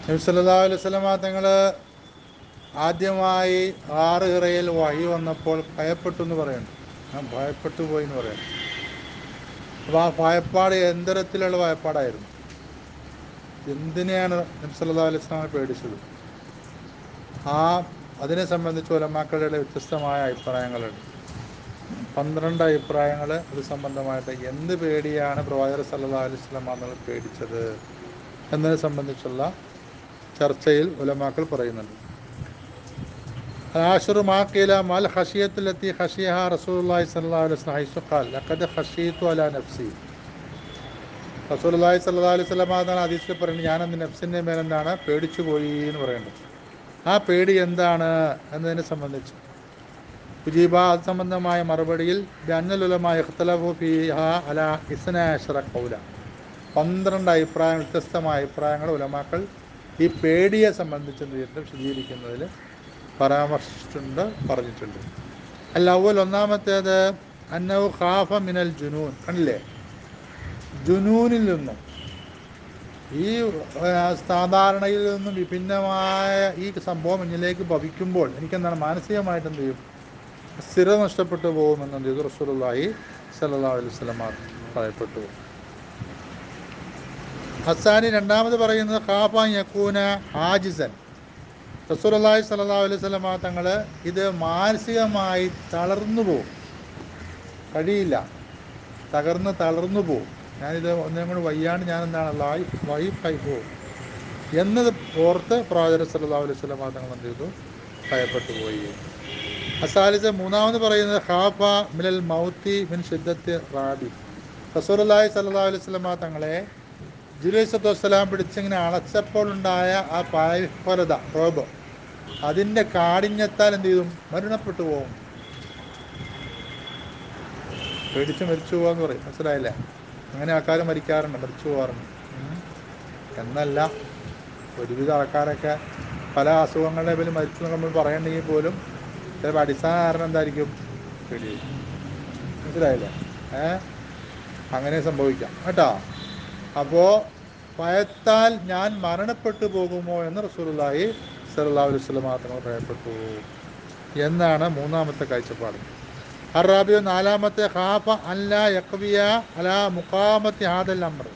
നബി സല്ലല്ലാഹു അലൈഹി വസല്ലമ തങ്ങൾ ആദ്യമായി ആറ് ഹിറയിൽ വഹി വന്നപ്പോൾ ഭയപ്പെട്ടു എന്ന് പറയുന്നു. ഞാൻ ഭയപ്പെട്ടു പോയി എന്ന് പറയുന്നു. അപ്പോൾ ആ ഭയപ്പാട് എന്തരത്തിലുള്ള ഭയപ്പാടായിരുന്നു? എന്തിനെയാണ് നബി സല്ലല്ലാഹു അലൈഹി വസല്ലമ പേടിച്ചത്? ആ അതിനെ സംബന്ധിച്ച് ഉലമാക്കളുടെ വ്യത്യസ്തമായ അഭിപ്രായങ്ങളുണ്ട്. 12 അഭിപ്രായങ്ങൾ അത് സംബന്ധമായിട്ട്. എന്ത് പേടിയാണ് പ്രവാചകർ സല്ലല്ലാഹു അലൈഹി വസല്ലമ തങ്ങൾ പേടിച്ചത് എന്നതിനെ സംബന്ധിച്ചുള്ള ചർച്ചയിൽ ഉലമാക്കൾ പറയുന്നുണ്ട്. ആശിറു മാ ഖീല മൽ ഖശിയത്തുല്ലത്തി ഖശിയഹ റസൂലുള്ളാഹി സ്വല്ലല്ലാഹു അലൈഹി വസല്ലം ഹൈസു ഖാൽ ലഖദ് ഖശീതു അലാ നഫ്സി. റസൂലുള്ളാഹി സ്വല്ലല്ലാഹു അലൈഹി വസല്ലം എന്നാണ് ഹദീസിൽ പറയുന്നത്, ഞാനെൻ്റെ നഫ്സിൻ്റെ മേലെന്താണ് പേടിച്ചു പോയി എന്ന് പറയുന്നത്. ആ പേടി എന്താണ് എന്നതിനെ സംബന്ധിച്ച് ഉജീബ അത് സംബന്ധമായ മറുപടിയിൽ ബിഅന്നൽ ഇഖ്തലഫു ഫീഹ അലാ ഇസ്നാ അശറ ഖൗല. 12 അഭിപ്രായം, വ്യത്യസ്തമായ അഭിപ്രായങ്ങൾ ഉലമാക്കൾ ഈ പേടിയെ സംബന്ധിച്ച് വിശദീകരിക്കുന്നതിൽ പരാമർശിച്ചിട്ടുണ്ട്, പറഞ്ഞിട്ടുണ്ട്. അൽ അവ്വൽ ഒന്നാമത്തേത് അന്നഹു ഖാഫ മിനൽ ജുനൂൻ. കണ്ടില്ലേ, ജുനൂനിൽ നിന്നും, ഈ സാധാരണയിൽ നിന്നും വിഭിന്നമായ ഈ സംഭവം എന്നിലേക്ക് ഭവിക്കുമ്പോൾ എനിക്കെന്താണ് മാനസികമായിട്ട് എന്ത് ചെയ്യും? സ്ഥിരത നഷ്ടപ്പെട്ടു പോകുമെന്ന് എന്ത് ചെയ്തു? റസൂലുള്ളാഹി സ്വല്ലല്ലാഹു അലൈഹി വസല്ലം ഭയപ്പെട്ടു. ഹസാനി രണ്ടാമത് പറയുന്നത് ഖാഫ യകൂന ആജിസൻ. റസൂലുള്ളാഹി സ്വല്ലല്ലാഹു അലൈഹി വസല്ലം തങ്ങൾ ഇത് മാനസികമായി തളർന്നു പോകും, കഴിയില്ല, തളർന്നു പോകും. ഞാനിത് ഒന്നേ കൂടി വയ്യാണ്ട് ഞാൻ എന്താണ് വൈഫായി പോകും എന്നത് ഓർത്ത് പ്രവാചകർ സല്ലല്ലാഹു അലൈഹി വസല്ലം തങ്ങൾ എന്ത് ചെയ്തു? ഭയപ്പെട്ടു പോയി. അസാലിസ് മൂന്നാമത് പറയുന്നത് ഖാഫ മിനൽ മൗത്തി മിൻ ഷിദ്ദത്തി റാബി. റസൂലുള്ളാഹി സ്വല്ലല്ലാഹു അലൈഹി വസല്ലം തങ്ങളെ ജിബ്രീൽ അലൈഹി സ്വലാം പിടിച്ചിങ്ങനെ അളച്ചപ്പോൾ ഉണ്ടായ ആ പായ്ഫലത, റോബ്, അതിൻ്റെ കാഠിന്യത്താൽ എന്ത് ചെയ്തു? മരണപ്പെട്ടു പോകും. പേടിച്ച് മരിച്ചു പോകാന്ന് പറയും, മനസ്സിലായില്ലേ? അങ്ങനെ ആൾക്കാർ മരിക്കാറുണ്ട്, മരിച്ചു പോകാറുണ്ട്. എന്നല്ല, ഒരുവിധ ആൾക്കാരൊക്കെ പല അസുഖങ്ങളുടെ പേരിൽ മരിച്ചു എന്ന് നമ്മൾ പറയണമെങ്കിൽ പോലും ചിലപ്പോൾ അടിസ്ഥാന കാരണം എന്തായിരിക്കും? പേടിയായിരിക്കും. മനസ്സിലായില്ലേ? അങ്ങനെ സംഭവിക്കാം കേട്ടോ. അപ്പോൾ ഭയത്താൽ ഞാൻ മരണപ്പെട്ടു പോകുമോ എന്ന് റസൂലുള്ളാഹി സ്വല്ലല്ലാഹു അലൈഹി വസല്ലം തങ്ങൾ ഭയപ്പെട്ടു എന്നാണ് മൂന്നാമത്തെ കാഴ്ചപ്പാട്. അറാബിയോ നാലാമത്തെ ഖാഫ അല്ലാ യഖ്വിയ അലാ മുഖാമത്തി ഹാദൽ അംർ.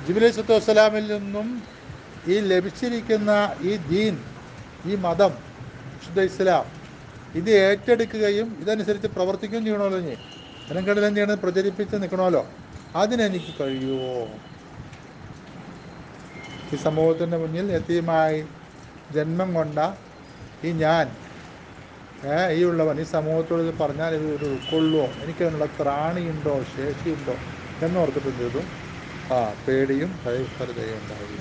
ജിബ്രീൽ അലൈഹി വസല്ലമിൽ നിന്നും ഈ ലഭിച്ചിരിക്കുന്ന ഈ ദീൻ, ഈ മതം, വിശുദ്ധ ഇസ്ലാം, ഇത് ഏറ്റെടുക്കുകയും ഇതനുസരിച്ച് പ്രവർത്തിക്കുകയും ചെയ്യണമല്ലോ. ഇനി ജനങ്ങളിൽ എന്ത് ചെയ്യണം? പ്രചരിപ്പിച്ച് നിൽക്കണമല്ലോ. അതിനെനിക്ക് കഴിയുമോ? ഈ സമൂഹത്തിൻ്റെ മുന്നിൽ യതീമായി ജന്മം കൊണ്ട ഈ ഞാൻ, ഈ ഉള്ളവൻ, ഈ സമൂഹത്തോട് ഇത് പറഞ്ഞാൽ ഇത് ഉൾക്കൊള്ളുമോ? എനിക്കതിനുള്ള ത്രാണിയുണ്ടോ, ശേഷിയുണ്ടോ എന്നോർത്തിട്ട് എന്ത് ചെയ്തു? പേടിയും ഭയസ്ഥരതയും ഉണ്ടായി.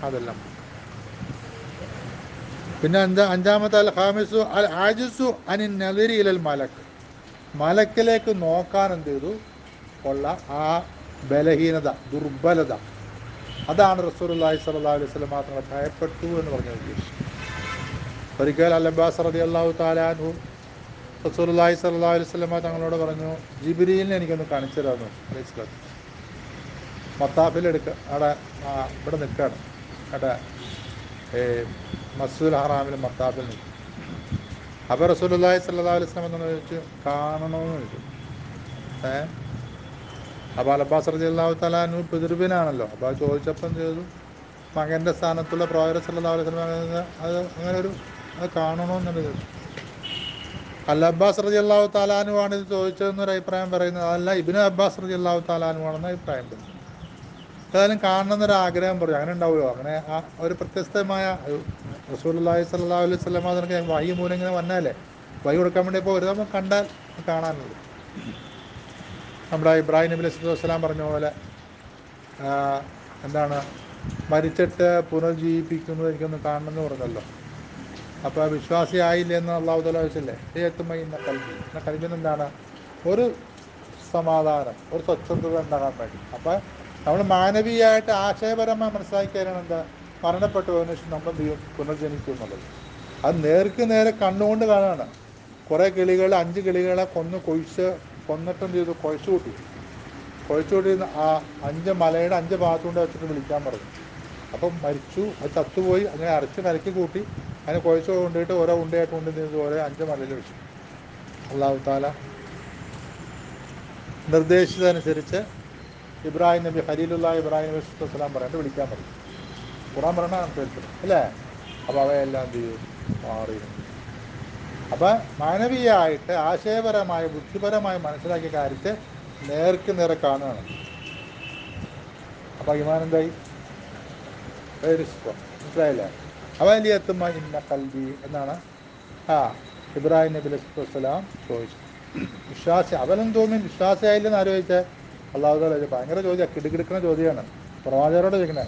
അതെല്ലാം. പിന്നെ അഞ്ചാമത്തെ അൽ ഖാമിസു അൽ ആജിസു അനിൻ നദിരി ഇലൽ മലക്ക്. മലക്കിലേക്ക് നോക്കാൻ എന്ത് ചെയ്തു? ഉള്ള ആ ബലഹീനത, ദുർബലത, അതാണ് റസൂലുള്ളാഹി സ്വല്ലല്ലാഹു അലൈഹി വസല്ലം മാത്രം ഭയപ്പെട്ടു എന്ന് പറഞ്ഞത് ഉദ്ദേശിച്ചു. ഒരിക്കൽ അൽ അബ്ബാസ് റളിയല്ലാഹു തആല അൻഹു റസൂലുള്ളാഹി സ്വല്ലല്ലാഹു അലൈഹി വസല്ലം തങ്ങളോട് പറഞ്ഞു, ജിബ്രീലിനെ എനിക്കൊന്ന് കാണിച്ചു തരാമെന്ന് അലൈഹി സ്വലാത്തു. മത്താഫിൽ അവിടെ ഇവിടെ നിൽക്കുകയാണ്, അവിടെ മസ്ജിദുൽ ഹറാമിൽ മത്താഫിൽ നിൽക്കും. അപ്പോൾ റസൂലുള്ളാഹി സ്വല്ലല്ലാഹു അലൈഹി വസല്ലം തങ്ങൾ ചോദിച്ചു, കാണണമെന്ന് ചോദിച്ചു. അപ്പോൾ അൽ അബ്ബാസ് റളിയല്ലാഹു തആല അൻഹു പിതൃവിനാണല്ലോ. അപ്പോൾ അത് ചോദിച്ചപ്പം ചെയ്തു, മകൻ്റെ സ്ഥാനത്തുള്ള പ്രവാചകർ സല്ലല്ലാഹു അലൈഹി വസല്ലം അത് അങ്ങനെ അത് കാണണമെന്നുണ്ട് ചോദിച്ചു. അൽ അബ്ബാസ് റളിയല്ലാഹു തആല അൻഹു ആണ് ഇത് ചോദിച്ചതെന്നൊരു അഭിപ്രായം പറയുന്നത്. അതല്ല, ഇബ്നു അബ്ബാസ് റളിയല്ലാഹു തആല അൻഹു ആണെന്ന് അഭിപ്രായം പറയുന്നു. ഏതായാലും കാണണമെന്നൊരു ആഗ്രഹം പറയും. അങ്ങനെ ഉണ്ടാവുമല്ലോ? അങ്ങനെ ആ ഒരു വ്യത്യസ്തമായ റസൂലുള്ളാഹി സ്വല്ലല്ലാഹു അലൈഹി വസല്ലം അതിനൊക്കെ വഹി മൂലം ഇങ്ങനെ വന്നാലേ വഹി കൊടുക്കാൻ വേണ്ടി ഇപ്പോൾ ഒരു നമ്മൾ കണ്ടാൽ കാണാനുള്ളൂ. നമ്മുടെ ഇബ്രാഹിം നബി അലൈഹി വസല്ലം പറഞ്ഞ പോലെ എന്താണ്, മരിച്ചിട്ട് പുനർജീവിപ്പിക്കുന്നത് എനിക്കൊന്ന് കാണണമെന്ന് പറഞ്ഞല്ലോ. അപ്പോൾ വിശ്വാസിയായില്ല എന്ന് അള്ളാഹു തആല ചോദിച്ചില്ലേ, എത്തുന്ന കൽബി, എന്ന കൽബിന് എന്താണ്? ഒരു സമാധാനം, ഒരു സ്വച്ഛന്തത ഉണ്ടാകാൻ വേണ്ടി. അപ്പോൾ നമ്മൾ മാനവീയമായിട്ട് ആശയപരമായി മനസ്സിലാക്കിയാലാണ് എന്താ, മരണപ്പെട്ടതിന് ശേഷം നമ്മൾ എന്ത് ചെയ്യും? പുനർജനിക്കും എന്നുള്ളത്. അത് നേർക്ക് നേരെ കണ്ണുകൊണ്ട് കാണുകയാണ്. കുറേ കിളികൾ, 5 കിളികളെ കൊന്നിട്ട് എന്ത് ചെയ്തു? കുഴച്ചു കൂട്ടി. കുഴച്ചുകൊണ്ടിരുന്ന ആ 5 മലയുടെ 5 ഭാഗത്തുകൊണ്ട് വെച്ചിട്ട് വിളിക്കാൻ പറഞ്ഞു. അപ്പം മരിച്ചു, അത് ചത്തുപോയി. അങ്ങനെ അരച്ച് കലക്കി കൂട്ടി അതിനെ കുഴച്ച് കൊണ്ടുപോയിട്ട് ഓരോ ഉണ്ടയായിട്ട് കൊണ്ടുവന്നത് ഓരോ 5 മലയിൽ വെച്ചു. അള്ളാഹു താല നിർദ്ദേശിച്ചതനുസരിച്ച് ഇബ്രാഹിം നബി ഖലീലുല്ലാ ഇബ്രാഹിം നബി സ്വലാം പറയാണ്ട് വിളിക്കാൻ പറഞ്ഞു. ഖുറാൻ പറയണ അനുസരിച്ചത് അല്ലേ? അപ്പോൾ അവയെല്ലാം എന്ത് ചെയ്യും? മാറി. അപ്പം മാനവീയമായിട്ട് ആശയപരമായി ബുദ്ധിപരമായി മനസ്സിലാക്കിയ കാര്യത്തെ നേർക്ക് നേരെ കാണുകയാണ്. അപ്പം ഈമാൻ എന്തായി? മനസ്സിലായില്ലേ? അവലിയത്തുമ്മ ഇന്ന കൽബി എന്നാണ് ഇബ്രാഹിം നബി അലൈഹിസ്സലാം ചോദിച്ചു. വിശ്വാസി അവനും തോന്നി വിശ്വാസിയായില്ലെന്ന് ആലോചിച്ചേ. അള്ളാഹു താല ഭയങ്കര ചോദ്യമാണ്, കിടുകിടുക്കുന്ന ചോദ്യമാണ്. പ്രവാചകരോട് ചോദിക്കണേ,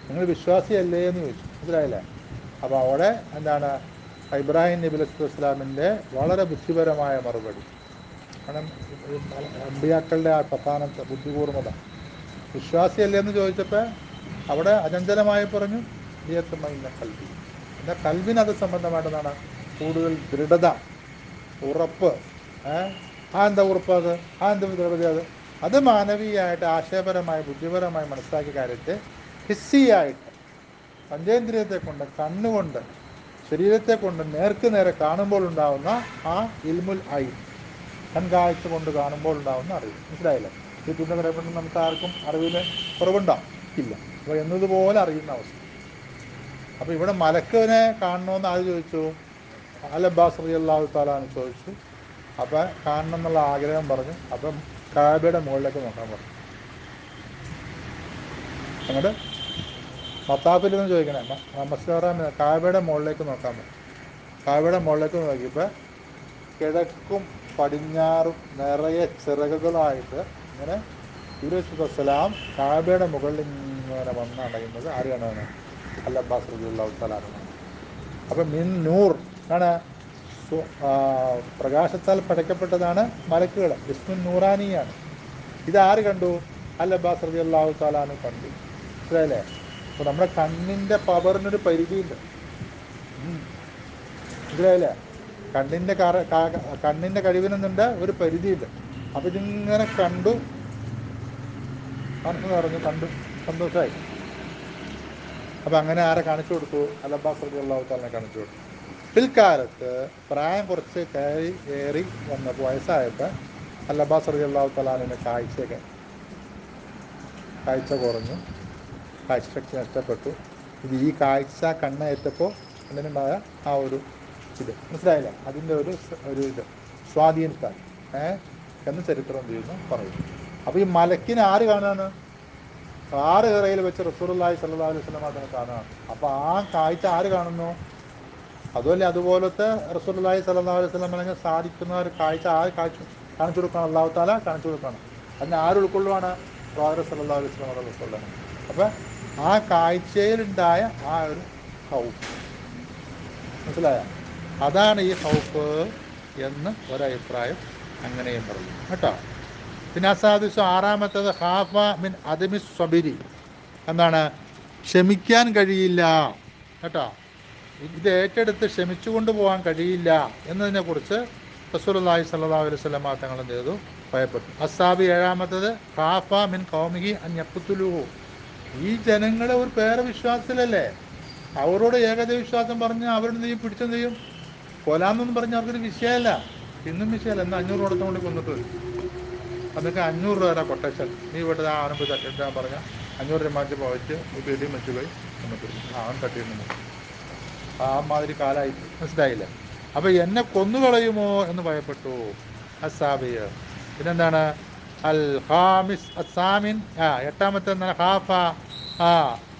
നിങ്ങൾ വിശ്വാസിയല്ലേ എന്ന് ചോദിച്ചു. മനസ്സിലായില്ലേ? അപ്പോൾ അവിടെ എന്താണ് ഇബ്രാഹിം നബി അലൈഹിസ്സലാമിൻ്റെ വളരെ ബുദ്ധിപരമായ മറുപടി. കാരണം അമ്പിയാക്കളുടെ ആ പ്രധാനത്തെ ബുദ്ധിപൂർവ്വത. വിശ്വാസിയല്ലേ എന്ന് ചോദിച്ചപ്പോൾ അവിടെ അചഞ്ചലമായി പറഞ്ഞു ലിയത്തുമ്മഇന്ന കൽബി. എന്നാൽ കൽബിന് സംബന്ധമായിട്ടെന്നാണ് കൂടുതൽ ദൃഢത, ഉറപ്പ്. എന്താ ഉറപ്പ്? എന്താ ദൃഢത? അത് മാനവീയമായിട്ട് ആശയപരമായി ബുദ്ധിപരമായി മനസ്സിലാക്കിയ കാര്യത്തെ ഹിസ്സിയായിട്ട് പഞ്ചേന്ദ്രിയത്തെ കൊണ്ട്, കണ്ണുകൊണ്ട്, ശരീരത്തെ കൊണ്ട് നേർക്ക് നേരെ കാണുമ്പോൾ ഉണ്ടാവുന്ന ആ ഇൽമുൽ ഐൻ, കൺകാഴ്ച കൊണ്ട് കാണുമ്പോൾ ഉണ്ടാവുന്ന അറിവ്. മനസ്സിലായില്ലേ? ഈ തുന്നകരപ്പെട്ട് നമുക്ക് ആർക്കും അറിവിന് കുറവുണ്ടാവും ഇല്ല. അപ്പോൾ എന്നതുപോലെ അറിയുന്ന അവസ്ഥ. അപ്പോൾ ഇവിടെ മലക്കിനെ കാണണമെന്ന് ആര് ചോദിച്ചു? അൽ അബ്ബാസ് റളിയല്ലാഹു തആല അൻഹു ചോദിച്ചു. അപ്പം കാണണം എന്നുള്ള ആഗ്രഹം പറഞ്ഞു. അപ്പം കാബയുടെ മുകളിലേക്ക് നോക്കാൻ പറഞ്ഞു. അങ്ങോട്ട് മത്താഫിൽ നിന്ന് ചോദിക്കണേ, മസ്ജിദ് കാബയുടെ മുകളിലേക്ക് നോക്കാൻ പറഞ്ഞു. കാബയുടെ മുകളിലേക്ക് നോക്കിയപ്പോൾ കിഴക്കും പടിഞ്ഞാറും നിറയെ ചിറകുകളായിട്ട് ഇങ്ങനെ യൂസുഫ് അസ്സലാം കാബയുടെ മുകളിൽ ഇങ്ങനെ വന്നടയുന്നത് ആര് കാണാണ്? അൽ അബ്ബാസ് റളിയല്ലാഹു തആല അൻഹു. അപ്പം മിൻ നൂർ ആണ്, പ്രകാശത്താൽ പടയ്ക്കപ്പെട്ടതാണ് മലക്കുകൾ. ഇസ്മുൻ നൂറാനിയാണ്. ഇതാര് കണ്ടു? അൽ അബ്ബാസ് റളിയല്ലാഹു തആല അൻഹു കണ്ടു. മനസ്സിലായില്ലേ? അപ്പോൾ നമ്മുടെ കണ്ണിൻ്റെ പവറിനൊരു പരിധിയുണ്ട്. മനസ്സിലായില്ലേ? കണ്ണിൻ്റെ കഴിവിനെന്നുണ്ട് ഒരു പരിധിയുണ്ട്. അപ്പം ഇതിങ്ങനെ കണ്ടു, മനസ്സ് നിറഞ്ഞു, കണ്ടു, സന്തോഷമായി. അപ്പം അങ്ങനെ ആരെ കാണിച്ചു കൊടുത്തു? അൽ അബ്ബാസ് റളിയല്ലാഹു തആല കാണിച്ചു കൊടുത്തു. പിൽക്കാലത്ത് പ്രായം കുറച്ച് ഏറി വന്നപ്പോൾ വയസ്സായപ്പോൾ അൽ അബ്ബാസ് റളിയല്ലാഹു തആല കാഴ്ച കുറഞ്ഞു, കാഴ്ചശക്തി നഷ്ടപ്പെട്ടു. ഈ കാഴ്ച കണ്ണേറ്റപ്പോൾ കണ്ണിനുണ്ടായ ആ ഒരു ഇത് മനസ്സിലായില്ല, അതിൻ്റെ ഒരു ഇത് സ്വാധീനത്താൽ എന്ന് ചരിത്രം ചെയ്യുന്നു പറയുന്നു. അപ്പോൾ ഈ മലക്കിനെ ആര് കാണുകയാണ്? 6 ഹിറയിൽ വെച്ച് റസൂലുള്ളാഹി സ്വല്ലല്ലാഹു അലൈഹി വസല്ലം അതിനെ കാണുകയാണ്. അപ്പോൾ ആ കാഴ്ച ആര് കാണുന്നു? അതുമല്ലേ അതുപോലത്തെ റസൂലുള്ളാഹി സ്വല്ലല്ലാഹു അലൈഹി വസല്ലം അല്ലെങ്കിൽ സാധിക്കുന്ന ഒരു കാഴ്ച കാണിച്ചു കൊടുക്കണം. അല്ലാഹു തആല കാണിച്ചു കൊടുക്കണം. അതിന് ആര് ഉൾക്കൊള്ളുവാണ്? പ്രവാചകൻ സ്വല്ലല്ലാഹു അലൈഹി വസല്ലം ഉൾക്കൊള്ളണം. അപ്പം ആ കാഴ്ചയിലുണ്ടായ ആ ഒരു ഹൗഫ്, മനസ്സിലായ? അതാണ് ഈ ഹൗഫ് എന്ന് ഒരഭിപ്രായം അങ്ങനെയും പറഞ്ഞു കേട്ടോ. പിന്നെ അസാദിസ് 6-ാമത്തേത് ഖാഫ മിൻ അദമി സ്വബിരി, എന്താണ്? ക്ഷമിക്കാൻ കഴിയില്ല കേട്ടോ. ഇത് ഏറ്റെടുത്ത് ക്ഷമിച്ചുകൊണ്ട് പോകാൻ കഴിയില്ല എന്നതിനെക്കുറിച്ച് റസൂലുള്ളാഹി സ്വല്ലല്ലാഹു അലൈഹി വസല്ലം തങ്ങൾ എന്ത് ചെയ്തു? ഭയപ്പെട്ടു. അസ്സാബി 7-ാമത്തേത് ഖാഫ മിൻ ഖൗമിഹി അൻ യഖ്തുലുഹു. ഈ ജനങ്ങളെ ഒരു പേരെ വിശ്വാസത്തിലല്ലേ, അവരോട് ഏകദൈവ വിശ്വാസം പറഞ്ഞ് അവരുടെ നീ പിടിച്ചെന്ത് ചെയ്യും? കൊലാമെന്ന് പറഞ്ഞ് അവർക്കൊരു വിഷയമല്ല, ഇന്നും വിഷയമല്ല. എന്നാൽ 500 കൊടുത്തും കൊണ്ട് കൊന്നിട്ട് വരും. അതൊക്കെ 500 രൂപയുടെ കൊട്ടേഷൻ. നീ ഇവിടെ അവനെ പോയി തട്ടിട്ടാൻ പറഞ്ഞാൽ 500 രൂപ മാറ്റി പോയിട്ട് ഇപ്പോൾ ഇടിയും വെച്ച് പോയി കൊന്നിട്ട് വരും. അവൻ തട്ടിയിരുന്നു ആ മാതിരി കാലമായി. മനസ്സിലായില്ല? അപ്പോൾ എന്നെ കൊന്നുകളയുമോ എന്ന് ഭയപ്പെട്ടു അസാബിയ. പിന്നെന്താണ്? അൽ ഖാമിസ് അസാമിൻ 8-ാമത്തെ എന്താണ്? ഖാഫ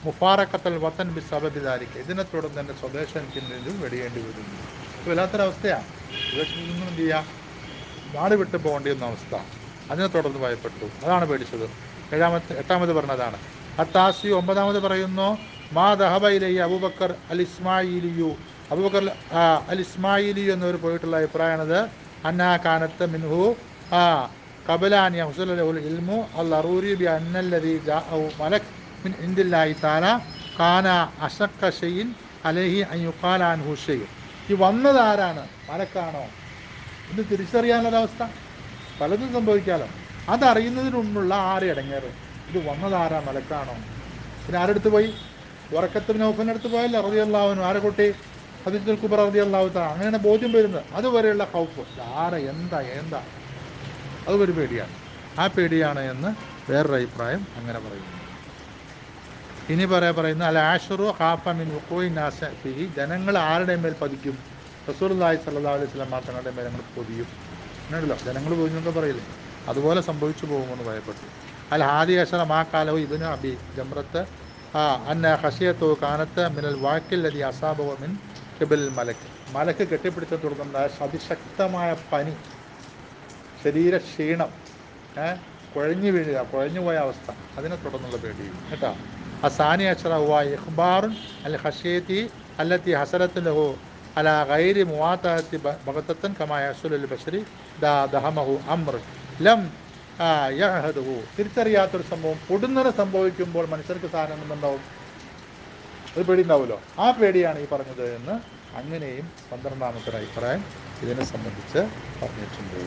മുഫാറക്കത്തൽ വത്തൻ ബി സബബിദാലിക. ഇതിനെ തുടർന്ന് എൻ്റെ സ്വദേശം എനിക്ക് വെടിയേണ്ടി വരുന്നു. ഇപ്പോൾ വല്ലാത്തൊരവസ്ഥയാണ്. സ്വദേശത്തിൽ എന്ത് ചെയ്യാം? നാട് വിട്ടു പോകേണ്ടി വന്ന അവസ്ഥ. അതിനെ തുടർന്ന് ഭയപ്പെട്ടു, അതാണ് പേടിച്ചത്. 8-ാമത് പറഞ്ഞതാണ്. അത്താസി 9-ാമത് പറയുന്നു മാ ദഹബയിലെ അബൂബക്കർ അൽ ഇസ്മായിലിയു. അബൂബക്കർ അൽ ഇസ്മായിലിയു എന്നവർ പോയിട്ടുള്ള അഭിപ്രായമാണത്. അന്നാ കാനത്ത് മിൻഹു കബലാനി ഹുസൽ ഇൽമു അൽ അറൂരി ബി അന്നല്ലദീ ജാഅഹു മലക് മിൻ ഇൻദില്ലാഹി തആല കാന അശക്ക ഷൈഇൻ അലൈഹി അൻ യുഖാല അൻഹു ഷൈ. ഈ വന്നത് ആരാണ്? മലക്കാണോ? ഇത് തിരിച്ചറിയാനുള്ളൊരവസ്ഥ. പലതും സംഭവിക്കാമല്ലോ. അതറിയുന്നതിന് മുമ്പുള്ള ആര് ഇടങ്ങേറ്, ഇത് വന്നതാരാ, മലക്കാണോ? പിന്നെ ആരെടുത്ത് പോയി? ഉറക്കത്തിന് നൗഫലിനടുത്ത് പോയല്ലോ റളിയല്ലാഹു അൻഹു. ആരെ കുട്ടി? ഹദീജത്തുൽ കുബ്ര റളിയല്ലാഹു തആല. അങ്ങനെയാണ് ബോധ്യം വരുന്നത്. അതുവരെയുള്ള ഖൗഫ്, ആരെ എന്താ അതൊരു പേടിയാണ്. ആ പേടിയാണ് എന്ന് വേറൊരു അഭിപ്രായം അങ്ങനെ പറയുന്നു. ഇനി പറയുന്ന അൽ ആശുറു ഖാഫ മിൻ വുഖൂഇ നാസ ഫിഹി, ജനങ്ങൾ ആരുടെ മേൽ പതിക്കും? റസൂലുള്ളാഹി സ്വല്ലല്ലാഹു അലൈഹി വസല്ലം തങ്ങളുടെ മേൽ ഞങ്ങൾ പൊതിയും. അങ്ങനെയല്ലോ ജനങ്ങൾ പൊതിഞ്ഞൊക്കെ പറയില്ലേ, അതുപോലെ സംഭവിച്ചു പോകുമെന്ന് ഭയപ്പെട്ടു. അൽ ഹാദി അശറ മാ ഖാലഹു ഇബ്നു അബി ജംറത്ത് അന്ന ഖശിയത്തു കാനത്ത് മിനൽ വാക്കിൽ ലദി അസാബഹു മിൻ ഖിബൽ മലക്ക്. മലക്ക് കെട്ടിപ്പിടിച്ച തുടർന്നുണ്ടായ അതിശക്തമായ പനി, ശരീര ക്ഷീണം, കുഴഞ്ഞു വീഴുക, കുഴഞ്ഞു പോയ അവസ്ഥ, അതിനെ തുടർന്നുള്ള പേടിയും കേട്ടോ. അസാനി അഷറ ഹുവ ഇഖ്ബാറുൻ അൽ ഖശിയത്തി അല്ലത്തി ഹസരത്ത് ലഹു അലാ ഗൈരി മുവാതഅത്തി ബഗതത്തൻ കമാ യഹ്സുലുൽ ബശരി ദഹമഹു അംർ ലം യഅഹദഹു. തിരിച്ചറിയാത്തൊരു സംഭവം പൊടുന്നനെ സംഭവിക്കുമ്പോൾ മനുഷ്യർക്ക് സാധനം എന്തുണ്ടാവും? ഒരു പേടി ഉണ്ടാവുമല്ലോ. ആ പേടിയാണ് ഈ പറഞ്ഞത് എന്ന് അങ്ങനെയും 12-ാമത്തെ അഭിപ്രായം ഇതിനെ സംബന്ധിച്ച് പറഞ്ഞിട്ടുണ്ട്.